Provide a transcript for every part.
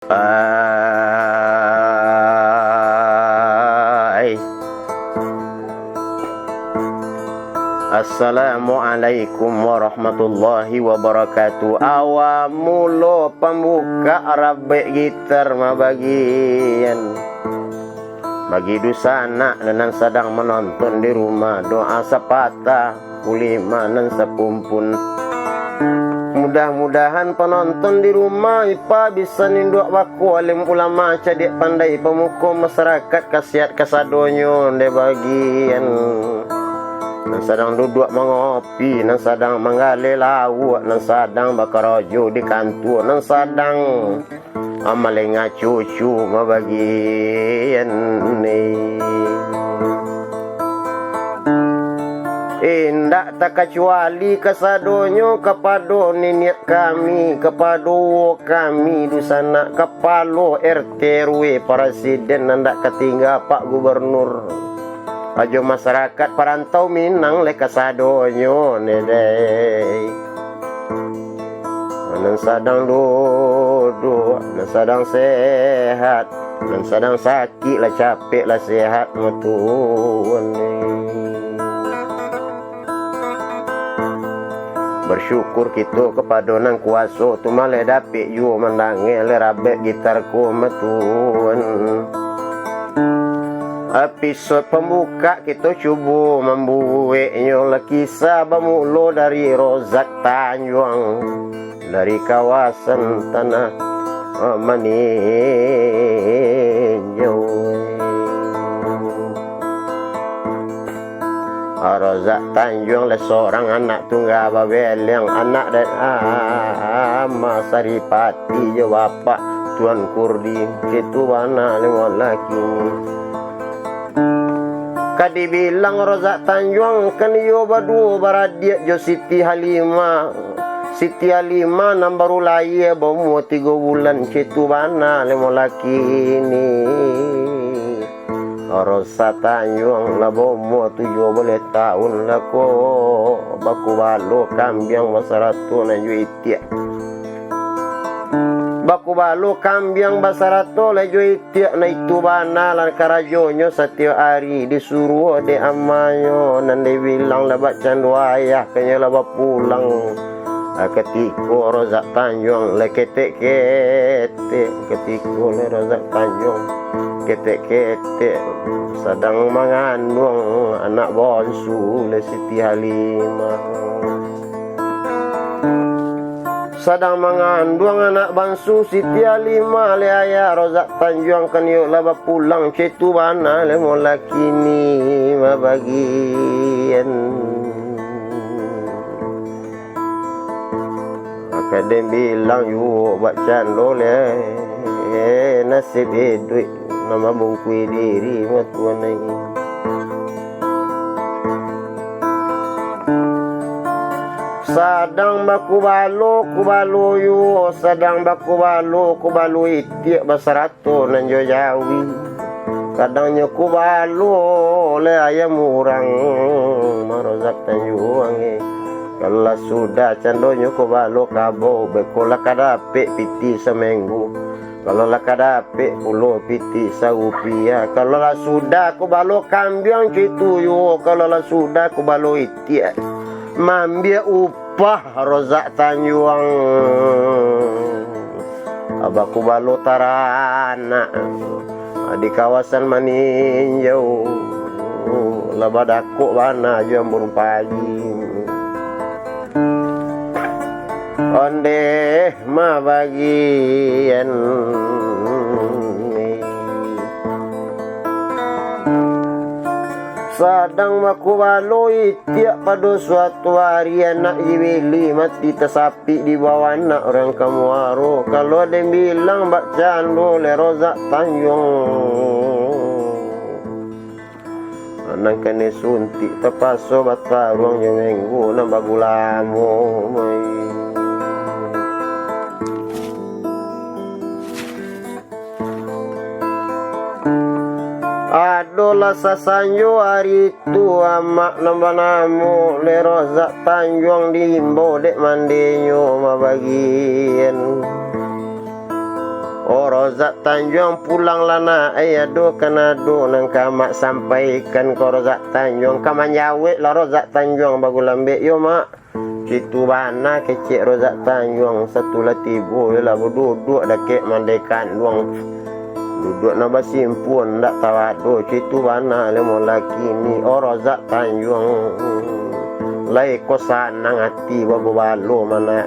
Assalamualaikum warahmatullahi wabarakatuh. Awal mula pembuka rabek gitar mabagian bagi dusana dan sedang menonton di rumah. Doa sepatah kulima dan sepumpun. Mudah-mudahan penonton di rumah ipa bisa ninduk baku alim ulama cadik pandai pemuka masyarakat kasiat kasadonyo de bagian. Nan sedang duduk mengopi, nan sedang menggali lawak, nan sedang bakarajo di kantor, nan sedang amalenga cucu mabagian ni. Indak tak kecuali kasadonyo kepada nenek kami, kepada kami di sana, kepala RT RW, presiden nandak ketinggal Pak Gubernur. Ajo masyarakat perantau Minang le kasadonyo nedei. Nan sedang duduk, nan sedang sehat, nan sedang sakit lah capek lah sehat metuan ni. Bersyukur kita kepada nang kuasa tu male dapik yu mendange le rabek gitarku metuan. Episode pembuka kita cuba membuatnya lah kisah bermula dari Rozak Tanjung, dari kawasan Tanah Meninjau. Rozak Tanjung lah seorang anak tunggal babel yang anak dan ama Saripati je bapak Tuan Kurdi itu mana lewat laki. Kadi bilang Rozak Tanjung kan yo badu baradia jo Siti Halimah. Siti Halimah nam baru lahir baru 3 bulan cetu bana lemo laki ni. Rozak Tanjung lah bomo 17 tahun lah ko baku balo kambiang masaratu na jo itiak. Baku balu kambiang basarato lejo itiak na itu bana lan karajonyo setiap hari disuruh de amanyo nan de bilang lebat candu ayah kanya lebat pulang ketiko Rozak Tanjung le ketek-ketek ketiko le Rozak Tanjung ketek-ketek sedang mengandung anak bonsu le Siti Halimah. Sedang mengandung anak bangsu Siti Halimah le ayah Rozak Tanjung kan yuk laba pulang cetu bana le mo laki ni mabagian. Kadang bilang yuk buat cando le nasib duit nama bungkui diri matuan ini. Sadang baku balo yu, sadang baku balo itiak basarato nan jo jawi. Kadangnya ku balo le ayam urang Rozak Tanjung e. Kalau sudah candonyo ku balo kabo bekola kadapik piti seminggu. Kalau lah kadapik pulo piti sarupia. Kalau lah sudah ku balo kambiang citu yu, kalau lah sudah ku balo itiak. Mambia upah Rozak Tanjung abaku balo tarana di kawasan Meninjau labadako bana jambur pagi onde ma bagian sedang baku balo itiak pada suatu hari anak jibili mati tersapi di bawah anak orang Kamuaro. Kalau ada bilang bak cando le Rozak Tanjung anak kene suntik terpaso batarung yang minggu nambah gulamu. Adolah sasanyo hari itu amak nambah namu le Rozak Tanjung diimbo dek mandenyo mabagian. Oh Rozak Tanjung pulang lana ado kanado nang kamak sampaikan ko Rozak Tanjung kamanyawet lah Rozak Tanjung bagu lambek yo mak situ bana kecik Rozak Tanjung satu lah tibu lah duduk dakek mandekan luang duduk na basimpun ndak tawado situ bana le laki ni oh Rozak Tanjung lai ko sanang hati bagu balo mana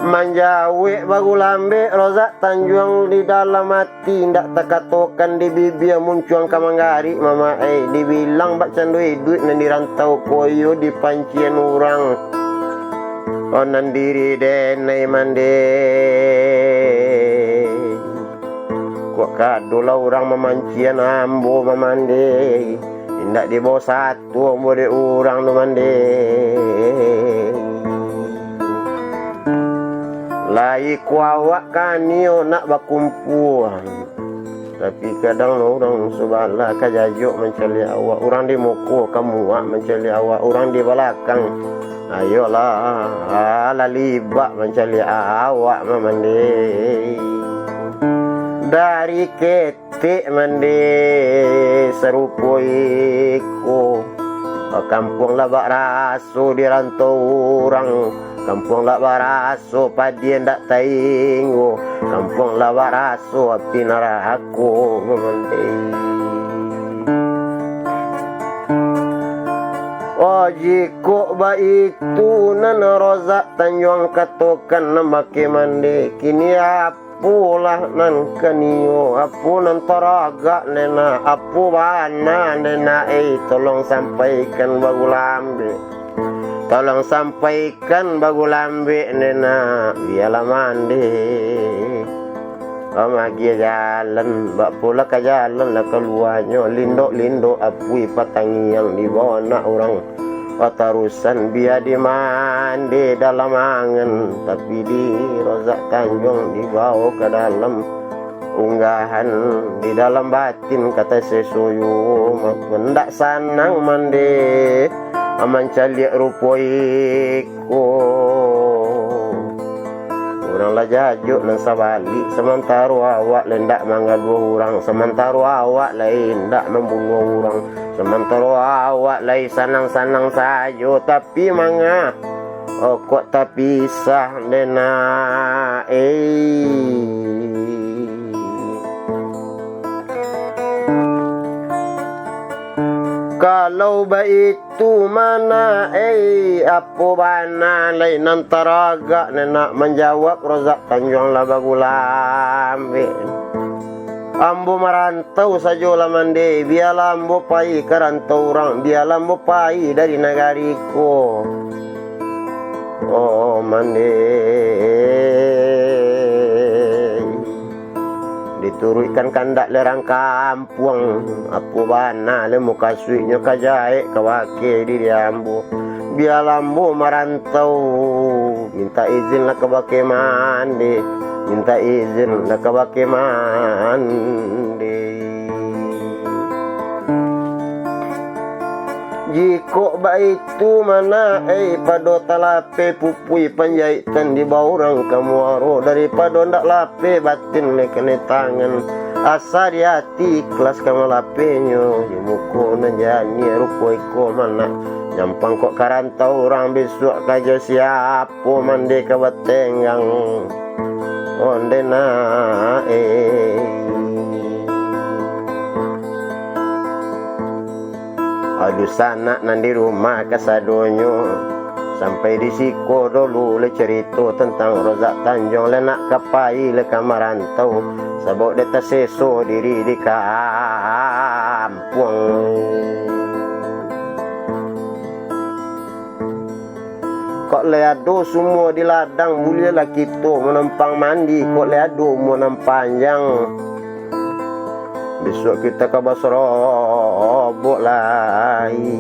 manjawe bagu lambe Rozak Tanjung di dalam hati ndak takatokan di bibir muncuang kamanggari mama dibilang bak candoi duit nan dirantau koyo di pancian orang onan diri denai mande kok kadolah orang memancian ambo mamande ndak di bawah satu ambo de orang no mande lai kuawak kanio nak bakumpuan tapi kadang orang subala kajajuk mencari awak orang di muka kamu mencari awak orang di belakang ayolah lalibak mencari awak memande dari ketik mande serupoiku kampung labak rasu di rantau orang kampung lak baraso padien dak taingo kampung lak baraso api narako memandai oh jiko ba itu nan Rozak Tanjung katokan nama ke mande kini apulah nan kanio apu nan taraga nena apu bana nena tolong sampaikan bagu lambe tolong sampaikan bagu lambe nena biala mandi magi jalan bak pula ke jalan lah keluarnya lindo apui patangi yang di bawah nak orang tarusan biar di mandi dalam angan tapi di Rozak Tanjung dibawa ke dalam unggahan di dalam batin kata sesuyu mendak sanang mandi aman caliak rupoiku orang lah jajuk nan sabalik sementara awak lendak mangga dua orang sementara awak lain ndak membunuh orang sementara awak lain sanang-sanang saja tapi manga kok tak pisah nena kalau itu mana apa bana lain antara agak nenak menjawab Rozak Tanjung lah bagu lambe ambo merantau saja lah mande biarlah ambo pai ke rantau orang biarlah ambo pai dari negariku oh mande diturutkan kandak lerang kampung aku bana le muka suinya kajae kawake di ambo biar ambo merantau minta izin lah ke bake mandi minta izin lah ke bake mandi jiko ba itu mana pado talape pupui penjahitan di bawah orang kamu aro daripada ndak lape batin le kene tangan asa di hati ikhlas kamu lapenyo muko nanjani rupo iko mana nyampang kok karantau orang besok kaja siapa mande ke batenggang ondena aduh sanak nan di rumah kasadonyo sampai di siko dulu le cerita tentang Rozak Tanjung le nak kapai le kamarantau sabok de taseso diri di kampung kok le ado semua di ladang boleh lah kita menempang mandi kok le ado mau panjang besok kita ke Basra bok lagi